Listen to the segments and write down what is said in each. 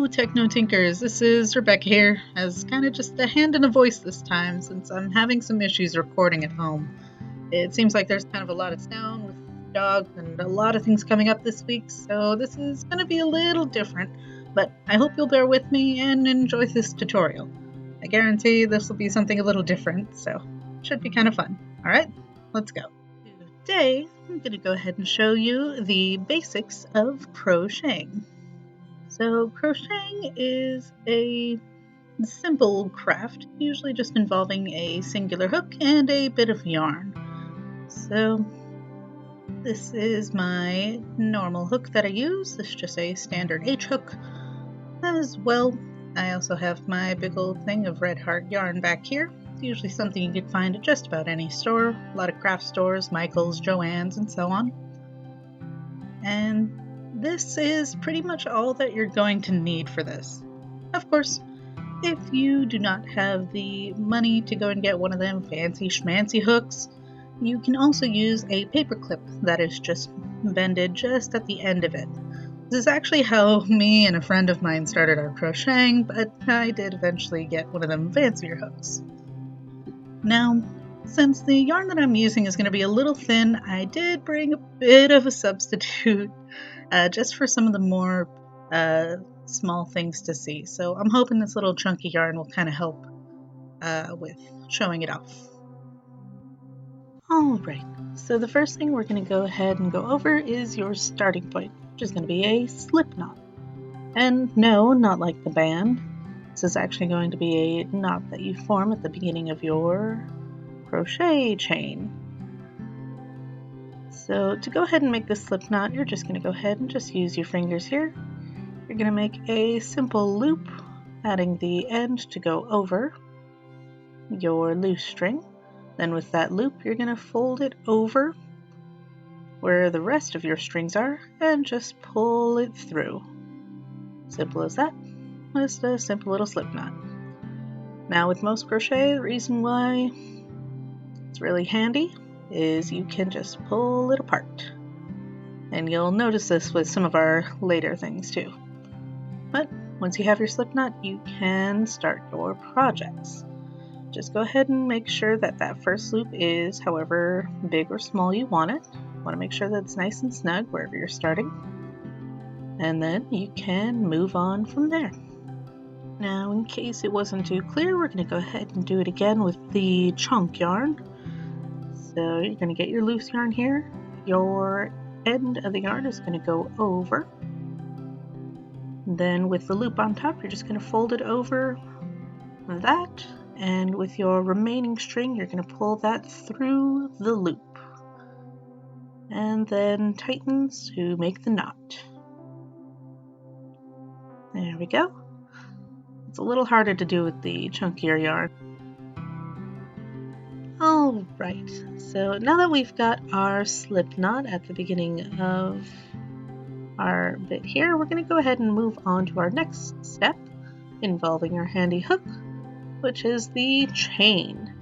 Techno Tinkers, this is Rebecca here, as kind of just a hand and a voice this time since I'm having some issues recording at home. It seems like there's kind of a lot of sound with dogs and a lot of things coming up this week, so this is going to be a little different, but I hope you'll bear with me and enjoy this tutorial. I guarantee this will be something a little different, so it should be kind of fun. Alright, let's go. Today, I'm going to go ahead and show you the basics of crocheting. So crocheting is a simple craft, usually just involving a singular hook and a bit of yarn. So this is my normal hook that I use. This is just a standard H hook. As well, I also have my big old thing of red heart yarn back here. It's usually something you could find at just about any store, a lot of craft stores, Michael's, Joann's, and so on. And this is pretty much all that you're going to need for this. Of course, if you do not have the money to go and get one of them fancy schmancy hooks, you can also use a paper clip that is just bended just at the end of it. This is actually how me and a friend of mine started our crocheting, but I did eventually get one of them fancier hooks. Now, since the yarn that I'm using is going to be a little thin, I did bring a bit of a substitute just for some of the more small things to see. So I'm hoping this little chunky yarn will kind of help with showing it off. Alright, so the first thing we're going to go ahead and go over is your starting point, which is going to be a slip knot. And no, not like the band. This is actually going to be a knot that you form at the beginning of your crochet chain. So to go ahead and make this slip knot, you're just going to go ahead and just use your fingers here. You're going to make a simple loop, adding the end to go over your loose string. Then with that loop, you're going to fold it over where the rest of your strings are and just pull it through. Simple as that. Just a simple little slip knot. Now with most crochet, the reason why it's really handy is you can just pull it apart. And you'll notice this with some of our later things too. But once you have your slip knot, you can start your projects. Just go ahead and make sure that that first loop is however big or small you want it. You want to make sure that it's nice and snug wherever you're starting. And then you can move on from there. Now, in case it wasn't too clear, we're going to go ahead and do it again with the chunk yarn. So you're going to get your loose yarn here. Your end of the yarn is going to go over. Then with the loop on top, you're just going to fold it over that. And with your remaining string, you're going to pull that through the loop. And then tightens to make the knot. There we go. It's a little harder to do with the chunkier yarn. Alright, so now that we've got our slip knot at the beginning of our bit here, we're going to go ahead and move on to our next step involving our handy hook, which is the chain.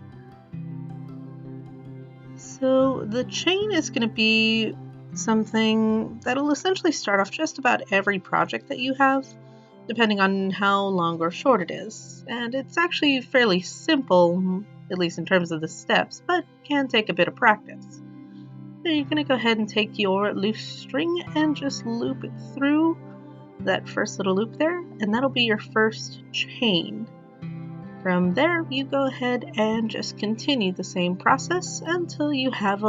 So the chain is going to be something that'll essentially start off just about every project that you have, depending on how long or short it is. And it's actually fairly simple, at least in terms of the steps, but can take a bit of practice. So you're going to go ahead and take your loose string and just loop it through that first little loop there, and that'll be your first chain. From there, you go ahead and just continue the same process until you have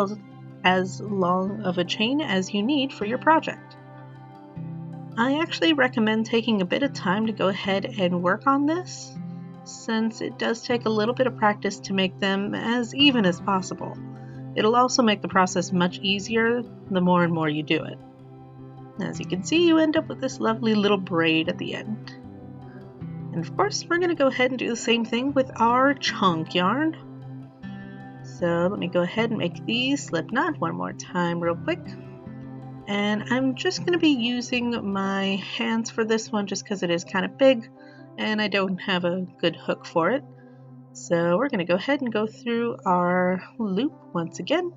as long of a chain as you need for your project. I actually recommend taking a bit of time to go ahead and work on this, since it does take a little bit of practice to make them as even as possible. It'll also make the process much easier the more and more you do it. As you can see, you end up with this lovely little braid at the end. And of course, we're going to go ahead and do the same thing with our chunk yarn. So let me go ahead and make the slip knot one more time real quick. And I'm just going to be using my hands for this one just because it is kind of big and I don't have a good hook for it. So we're going to go ahead and go through our loop once again,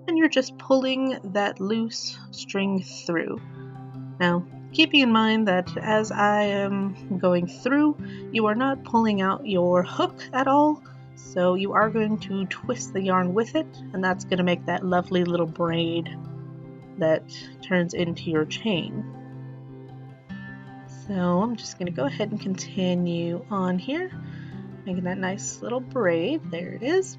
and you're just pulling that loose string through. Now, keeping in mind that as I am going through, you are not pulling out your hook at all, so you are going to twist the yarn with it, and that's going to make that lovely little braid that turns into your chain. So I'm just going to go ahead and continue on here, making that nice little braid. There it is.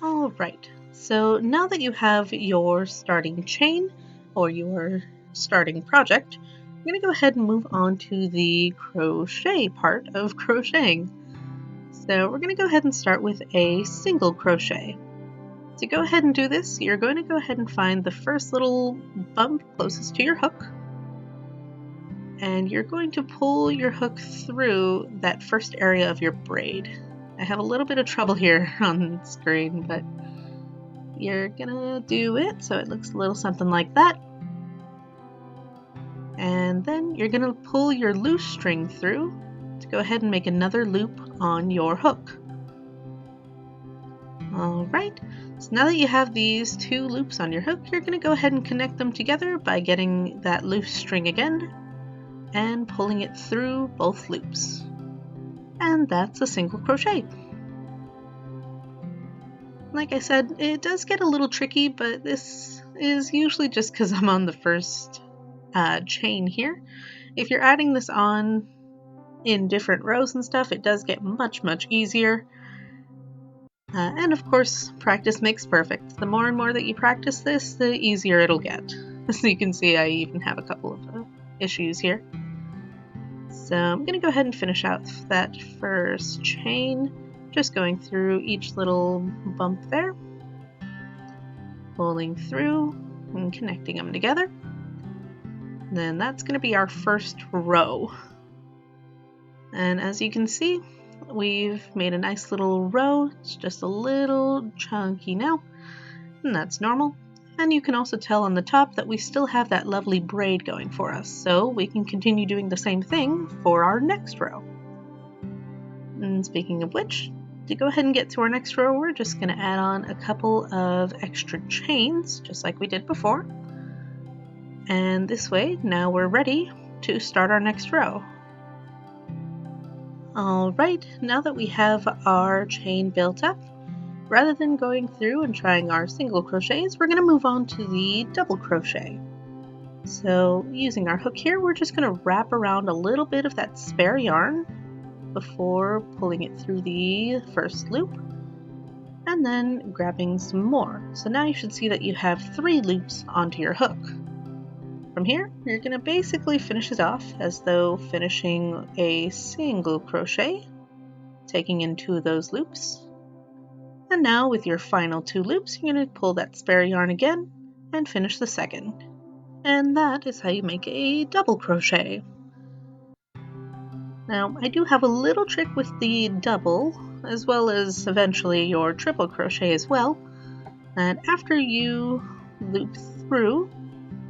All right, so now that you have your starting chain or your starting project, I'm going to go ahead and move on to the crochet part of crocheting. So we're going to go ahead and start with a single crochet. To go ahead and do this, you're going to go ahead and find the first little bump closest to your hook, and you're going to pull your hook through that first area of your braid. I have a little bit of trouble here on the screen, but you're gonna do it so it looks a little something like that. And then you're gonna pull your loose string through to go ahead and make another loop on your hook. Alright, so now that you have these two loops on your hook, you're gonna go ahead and connect them together by getting that loose string again and pulling it through both loops. And that's a single crochet. Like I said, it does get a little tricky, but this is usually just because I'm on the first chain here. If you're adding this on in different rows and stuff, it does get much easier. And of course, practice makes perfect. The more and more that you practice this, the easier it'll get. As you can see, I even have a couple of issues here. So I'm going to go ahead and finish out that first chain, just going through each little bump there, pulling through and connecting them together. And then that's going to be our first row. And as you can see, we've made a nice little row. It's just a little chunky now, and that's normal. And you can also tell on the top that we still have that lovely braid going for us, so we can continue doing the same thing for our next row. And speaking of which, to go ahead and get to our next row, we're just going to add on a couple of extra chains, just like we did before. And this way, now we're ready to start our next row. Alright, now that we have our chain built up, rather than going through and trying our single crochets, we're going to move on to the double crochet. So using our hook here, we're just going to wrap around a little bit of that spare yarn before pulling it through the first loop, and then grabbing some more. So now you should see that you have 3 loops onto your hook. From here, you're going to basically finish it off as though finishing a single crochet, taking in 2 of those loops. And now with your final 2 loops, you're going to pull that spare yarn again and finish the second. And that is how you make a double crochet. Now, I do have a little trick with the double, as well as eventually your triple crochet as well. And after you loop through,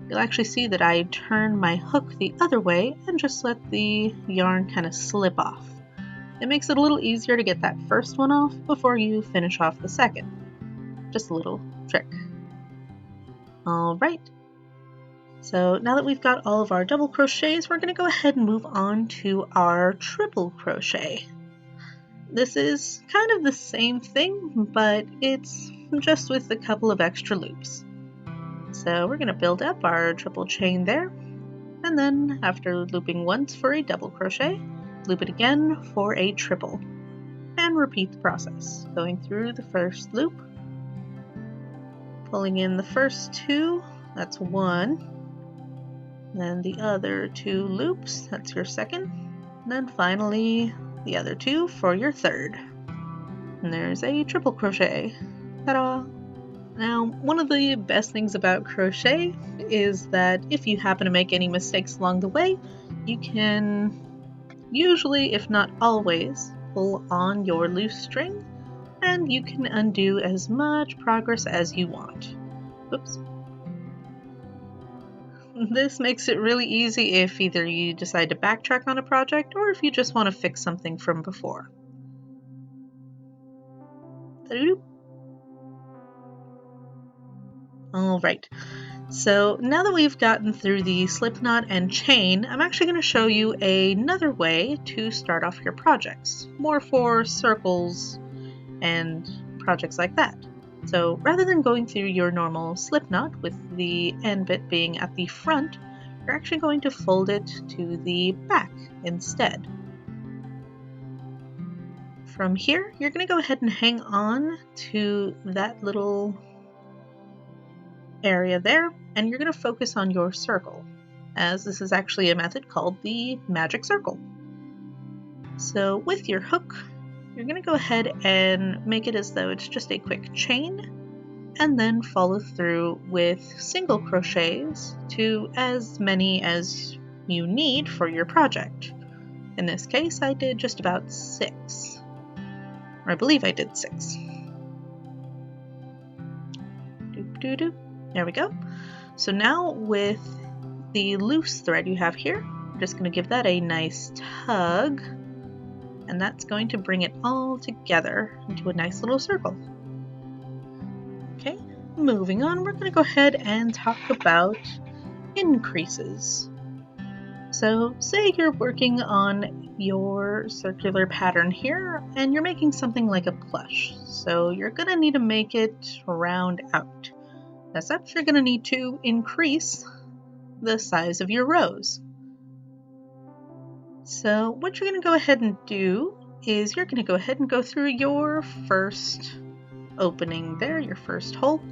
you'll actually see that I turn my hook the other way and just let the yarn kind of slip off. It makes it a little easier to get that first one off before you finish off the second. Just a little trick. Alright, so now that we've got all of our double crochets, we're going to go ahead and move on to our triple crochet. This is kind of the same thing, but it's just with a couple of extra loops. So we're going to build up our triple chain there, and then after looping once for a double crochet, loop it again for a triple, and repeat the process, going through the first loop, pulling in the first 2, that's 1, then the other 2 loops, that's your second, and then finally the other 2 for your third. And there's a triple crochet. Ta-da! Now, one of the best things about crochet is that if you happen to make any mistakes along the way, you can usually, if not always, pull on your loose string, and you can undo as much progress as you want. Oops. This makes it really easy if either you decide to backtrack on a project or if you just want to fix something from before. Alright, So now that we've gotten through the slipknot and chain, I'm actually going to show you another way to start off your projects, more for circles and projects like that. So rather than going through your normal slipknot with the end bit being at the front, you're actually going to fold it to the back instead. From here, you're going to go ahead and hang on to that little area there, and you're going to focus on your circle, as this is actually a method called the magic circle. So with your hook, you're going to go ahead and make it as though it's just a quick chain, and then follow through with single crochets to as many as you need for your project. In this case, I did just about 6. Or I believe I did 6. Doop doo doo. There we go. So now with the loose thread you have here, I'm just going to give that a nice tug, and that's going to bring it all together into a nice little circle. Okay, moving on, we're going to go ahead and talk about increases. So say you're working on your circular pattern here and you're making something like a plush. So you're going to need to make it round out. As such, you're going to need to increase the size of your rows. So what you're going to go ahead and do is you're going to go ahead and go through your first opening there, your first hole,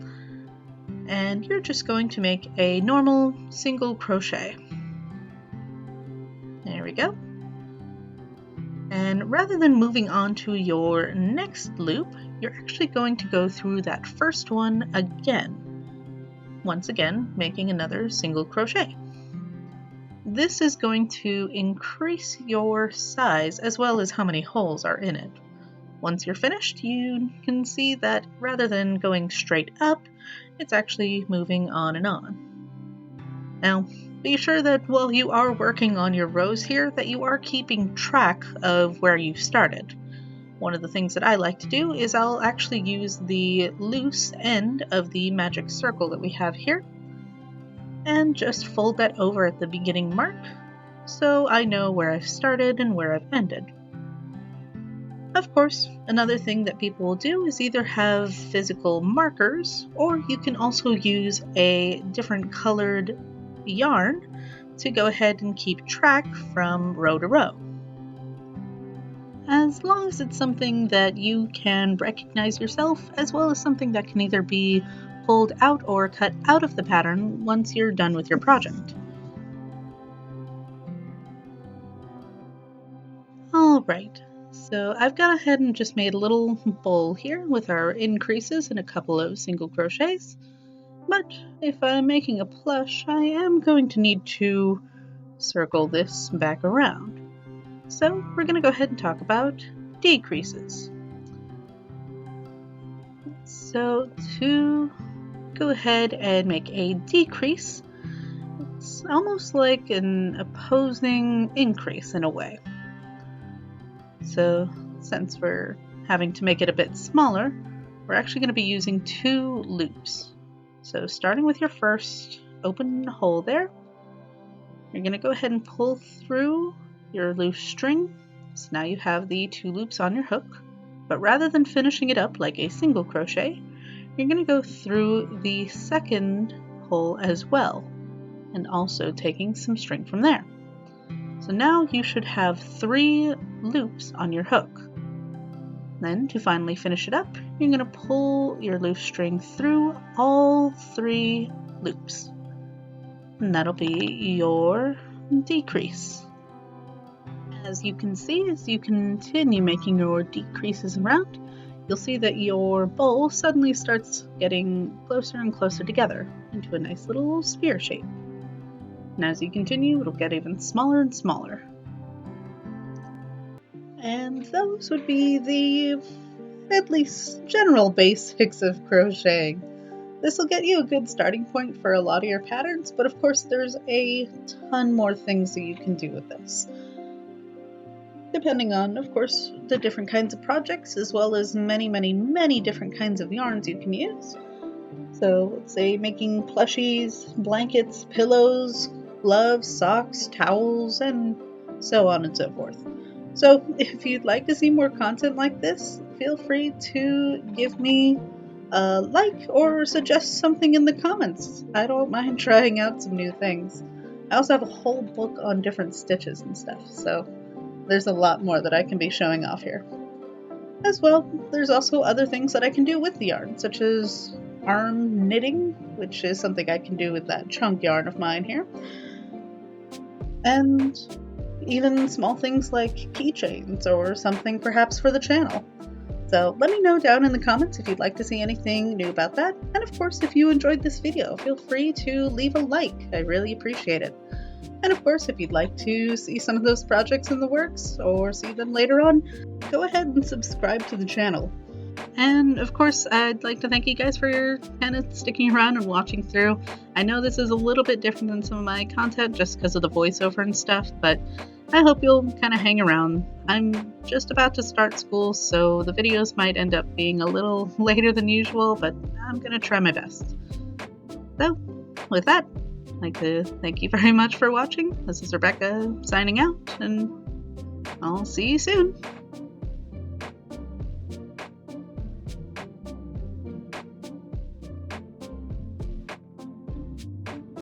and you're just going to make a normal single crochet. There we go. And rather than moving on to your next loop, you're actually going to go through that first one again. Once again, making another single crochet. This is going to increase your size as well as how many holes are in it. Once you're finished, you can see that rather than going straight up, it's actually moving on and on. Now, be sure that while you are working on your rows here, that you are keeping track of where you've started. One of the things that I like to do is I'll actually use the loose end of the magic circle that we have here and just fold that over at the beginning mark so I know where I've started and where I've ended. Of course, another thing that people will do is either have physical markers, or you can also use a different colored yarn to go ahead and keep track from row to row. As long as it's something that you can recognize yourself, as well as something that can either be pulled out or cut out of the pattern once you're done with your project. Alright, so I've gone ahead and just made a little bowl here with our increases and a couple of single crochets. But if I'm making a plush, I am going to need to circle this back around. So we're going to go ahead and talk about decreases. So to go ahead and make a decrease, it's almost like an opposing increase in a way. So since we're having to make it a bit smaller, we're actually going to be using 2 loops. So starting with your first open hole there, you're going to go ahead and pull through your loose string. So now you have the 2 loops on your hook, but rather than finishing it up like a single crochet, you're going to go through the second hole as well, and also taking some string from there. So now you should have 3 loops on your hook. Then to finally finish it up, you're going to pull your loose string through all 3 loops. And that'll be your decrease. As you can see, as you continue making your decreases around, you'll see that your bowl suddenly starts getting closer and closer together into a nice little spear shape. And as you continue, it'll get even smaller and smaller. And those would be the, at least, general basics of crocheting. This will get you a good starting point for a lot of your patterns, but of course there's a ton more things that you can do with this. Depending on, of course, the different kinds of projects, as well as many, many, many different kinds of yarns you can use. So let's say making plushies, blankets, pillows, gloves, socks, towels, and so on and so forth. So if you'd like to see more content like this, feel free to give me a like or suggest something in the comments. I don't mind trying out some new things. I also have a whole book on different stitches and stuff, so there's a lot more that I can be showing off here. As well, there's also other things that I can do with the yarn, such as arm knitting, which is something I can do with that chunk yarn of mine here, and even small things like keychains or something perhaps for the channel. So let me know down in the comments if you'd like to see anything new about that, and of course if you enjoyed this video, feel free to leave a like. I really appreciate it. And of course, if you'd like to see some of those projects in the works or see them later on, go ahead and subscribe to the channel. And of course, I'd like to thank you guys for kind of sticking around and watching through. I know this is a little bit different than some of my content just because of the voiceover and stuff, but I hope you'll kind of hang around. I'm just about to start school, so the videos might end up being a little later than usual, but I'm going to try my best. So, with that, I'd like to thank you very much for watching. This is Rebecca signing out, and I'll see you soon.